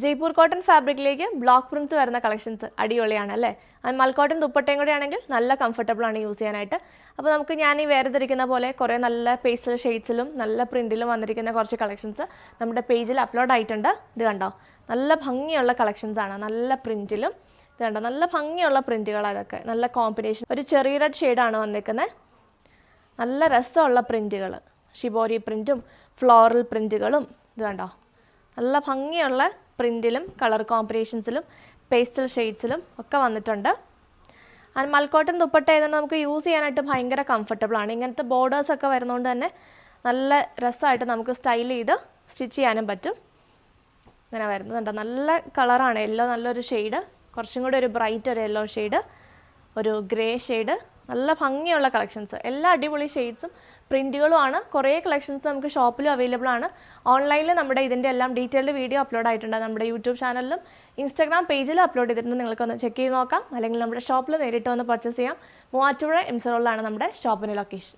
Jaipur cotton ഫാബ്രിക്കിലേക്ക് block Prince വരുന്ന collections അടിപൊളിയാണ് അല്ലേ. ആൻഡ് മൽക്കോട്ടൺ ദുപ്പട്ടയും കൂടെ ആണെങ്കിൽ നല്ല കംഫർട്ടബിൾ ആണ് യൂസ് ചെയ്യാനായിട്ട്. അപ്പോൾ നമുക്ക് ഞാൻ ഈ വേർതിരിക്കുന്ന പോലെ കുറേ നല്ല പേസ്റ്റൽ ഷെയ്ഡ്സിലും നല്ല പ്രിൻറ്റിലും വന്നിരിക്കുന്ന കുറച്ച് കളക്ഷൻസ് നമ്മുടെ പേജിൽ അപ്ലോഡ് ആയിട്ടുണ്ട്. ഇത് കണ്ടോ, നല്ല ഭംഗിയുള്ള കളക്ഷൻസ് ആണ്, നല്ല പ്രിൻറ്റിലും. ഇത് കണ്ടോ, നല്ല ഭംഗിയുള്ള പ്രിൻറ്റുകൾ, അതൊക്കെ നല്ല കോമ്പിനേഷൻ. ഒരു ചെറിയ റെഡ് ഷെയ്ഡാണ് വന്നിരിക്കുന്നത്. നല്ല രസമുള്ള പ്രിൻറ്റുകൾ, ഷിബോരി പ്രിൻറ്റും ഫ്ലോറൽ പ്രിൻറ്റുകളും. ഇത് കണ്ടോ, നല്ല ഭംഗിയുള്ള പ്രിൻറ്റിലും കളർ കോമ്പിനേഷൻസിലും പേസ്റ്റൽ ഷെയ്ഡ്സിലും ഒക്കെ വന്നിട്ടുണ്ട്. ആൻഡ് മൽക്കോട്ടൺ ദുപ്പട്ട ഏതാണ് നമുക്ക് യൂസ് ചെയ്യാനായിട്ട് ഭയങ്കര കംഫർട്ടബിളാണ്. ഇങ്ങനത്തെ ബോർഡേഴ്സൊക്കെ വരുന്നതുകൊണ്ട് തന്നെ നല്ല രസമായിട്ട് നമുക്ക് സ്റ്റൈൽ ചെയ്ത് സ്റ്റിച്ച് ചെയ്യാനും പറ്റും. ഇങ്ങനെ വരുന്നുണ്ട്, നല്ല കളറാണ്, യെല്ലോ നല്ലൊരു ഷെയ്ഡ്, കുറച്ചും കൂടി ഒരു ബ്രൈറ്റ് ഒരു യെല്ലോ ഷെയ്ഡ്, ഒരു ഗ്രേ ഷെയ്ഡ്. നല്ല ഭംഗിയുള്ള കളക്ഷൻസ്, എല്ലാ അടിപൊളി ഷെയ്ഡ്സും പ്രിൻറ്റുകളുമാണ്. കുറേ കളക്ഷൻസ് നമുക്ക് ഷോപ്പിലും അവൈലബിൾ ആണ്. ഓൺലൈനിൽ നമ്മുടെ ഇതിൻ്റെ എല്ലാം ഡീറ്റെയിൽഡ് വീഡിയോ അപ്ലോഡ് ആയിട്ടുണ്ട്. നമ്മുടെ യൂട്യൂബ് ചാനലിലും ഇൻസ്റ്റാഗ്രാം പേജിലും അപ്ലോഡ് ചെയ്തിട്ടുണ്ട്. നിങ്ങൾക്കൊന്ന് ചെക്ക് ചെയ്ത് നോക്കാം. അല്ലെങ്കിൽ നമ്മുടെ ഷോപ്പിൽ നേരിട്ട് വന്ന് പർച്ചേസ് ചെയ്യാം. മൂവാറ്റുപുഴ എംസി റോഡിലാണ് നമ്മുടെ ഷോപ്പിൻ്റെ ലൊക്കേഷൻ.